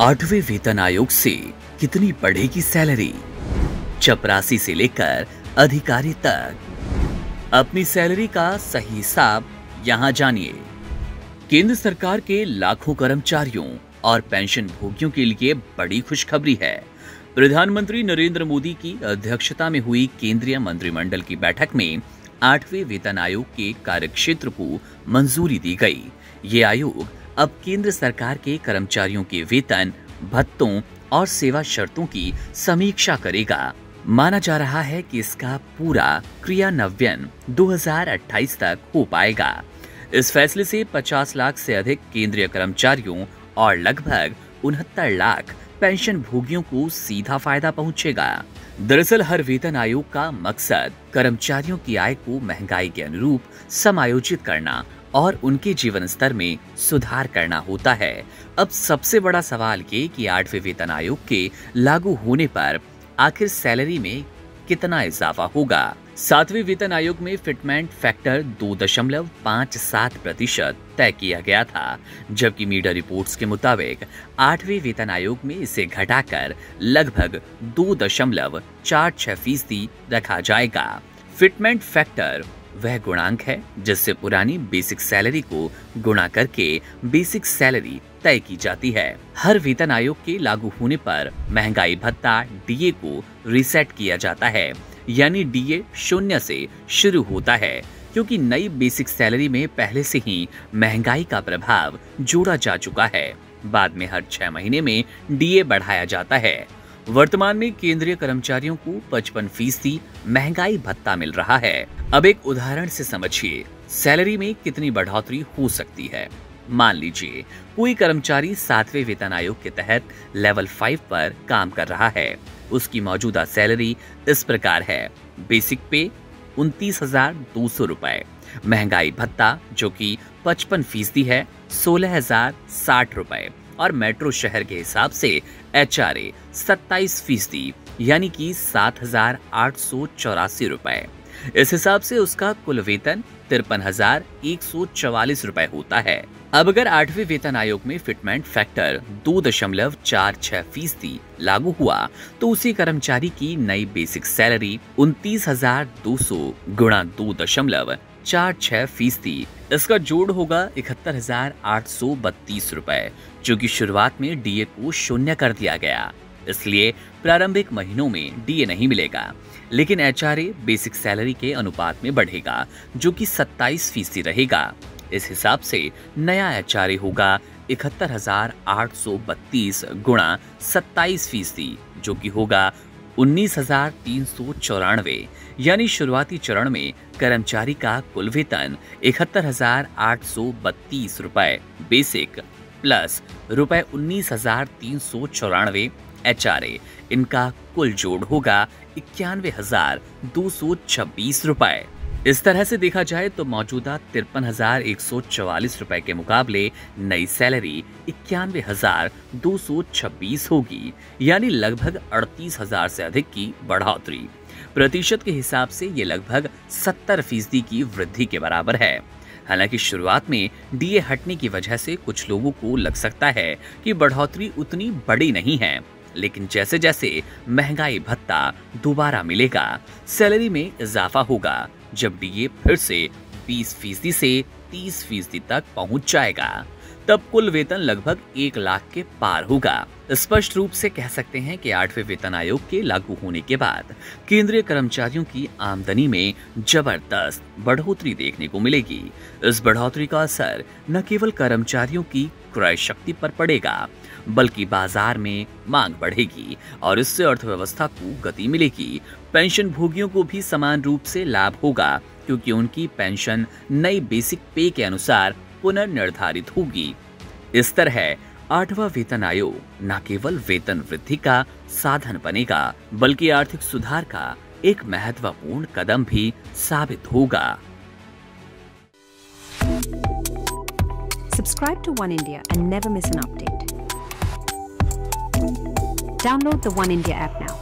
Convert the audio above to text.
8वें वेतन आयोग से कितनी बढ़ेगी सैलरी? चपरासी से लेकर अधिकारी तक अपनी सैलरी का सही हिसाब यहां जानिए। केंद्र सरकार के लाखों कर्मचारियों और पेंशन भोगियों के लिए बड़ी खुशखबरी है। प्रधानमंत्री नरेंद्र मोदी की अध्यक्षता में हुई केंद्रीय मंत्रिमंडल की बैठक में 8वें वेतन आयोग के कार्यक्षेत्र को मंजूरी दी गई। ये आयोग अब केंद्र सरकार के कर्मचारियों के वेतन, भत्तों और सेवा शर्तों की समीक्षा करेगा। माना जा रहा है कि इसका पूरा क्रियान्वयन 2028 तक हो पाएगा। इस फैसले से 50 लाख से अधिक केंद्रीय कर्मचारियों और लगभग 69 लाख पेंशन भोगियों को सीधा फायदा पहुंचेगा। दरअसल हर वेतन आयोग का मकसद कर्मचारियों की आय को महंगाई के अनुरूप समायोजित करना और उनके जीवन स्तर में सुधार करना होता है। अब सबसे बड़ा सवाल ये कि 8वें वेतन आयोग के लागू होने पर आखिर सैलरी में कितना इजाफा होगा। 7वें वेतन आयोग में फिटमेंट फैक्टर 2.57% तय किया गया था, जबकि मीडिया रिपोर्ट्स के मुताबिक 8वें वेतन आयोग में इसे घटाकर लगभग 2.46% रखा जाएगा। फिटमेंट फैक्टर वह गुणांक है जिससे पुरानी बेसिक सैलरी को गुणा करके बेसिक सैलरी तय की जाती है। हर वेतन आयोग के लागू होने पर महंगाई भत्ता डीए को रीसेट किया जाता है, यानी डीए 0 से शुरू होता है, क्योंकि नई बेसिक सैलरी में पहले से ही महंगाई का प्रभाव जोड़ा जा चुका है। बाद में हर 6 महीने में डीए बढ़ाया जाता है। वर्तमान में केंद्रीय कर्मचारियों को 55% महंगाई भत्ता मिल रहा है। अब एक उदाहरण से समझिए सैलरी में कितनी बढ़ोतरी हो सकती है। मान लीजिए कोई कर्मचारी 7वें वेतन आयोग के तहत लेवल 5 पर काम कर रहा है। उसकी मौजूदा सैलरी इस प्रकार है: बेसिक पे 29,200 रुपए, महंगाई भत्ता जो कि 55% है 16,060 रुपए, और मेट्रो शहर के हिसाब से एचआरए 27% यानी कि 7,884 रुपए। इस हिसाब से उसका कुल वेतन 53,144 रुपए होता है। अब अगर 8वें वेतन आयोग में फिटमेंट फैक्टर 2.46% लागू हुआ तो उसी कर्मचारी की नई बेसिक सैलरी 29,200 गुणा 2.46%, इसका जोड़ होगा 71,832 रुपए, जो कि शुरुआत में डीए को 0 कर दिया गया। इसलिए प्रारंभिक महीनों में डीए नहीं मिलेगा, लेकिन एचआरए बेसिक सैलरी के अनुपात में बढ़ेगा, जो कि 27% रहेगा। इस हिसाब से नया एचआरए होगा 71,832 गुणा 27%, जो कि होगा 19,394, यानी शुरुआती चरण में कर्मचारी का कुल वेतन 71,832 रुपए बेसिक प्लस रुपए 19,394 एचआरए, इनका कुल जोड़ होगा 91,226 रुपए। इस तरह से देखा जाए तो मौजूदा 53,144 रुपए के मुकाबले नई सैलरी 91,226 होगी, यानी लगभग 38,000 से अधिक की बढ़ोतरी। प्रतिशत के हिसाब से ये लगभग 70% की वृद्धि के बराबर है। हालांकि शुरुआत में डीए हटने की वजह से कुछ लोगों को लग सकता है कि बढ़ोतरी उतनी बड़ी नहीं है, लेकिन जैसे जैसे महंगाई भत्ता दोबारा मिलेगा, सैलरी में इजाफा होगा, जब डीए फिर से 20% से 30% तक पहुंच जाएगा, तब कुल वेतन लगभग 1 लाख के पार होगा। स्पष्ट रूप से कह सकते हैं कि 8वें वेतन आयोग के लागू होने के बाद केंद्रीय कर्मचारियों की आमदनी में जबरदस्त बढ़ोतरी देखने को मिलेगी। इस बढ़ोतरी का असर न केवल कर्मचारियों की क्रय शक्ति पर पड़ेगा, बल्कि बाजार में मांग बढ़ेगी और इससे अर्थव्यवस्था को गति मिलेगी। पेंशन भोगियों को भी समान रूप से लाभ होगा, क्योंकि उनकी पेंशन नई बेसिक पे के अनुसार पुनर्निर्धारित होगी। इस तरह 8वां वेतन आयोग न केवल वेतन वृद्धि का साधन बनेगा, बल्कि आर्थिक सुधार का एक महत्वपूर्ण कदम भी साबित होगा। Subscribe to One India and never miss an update. Download the One India app now.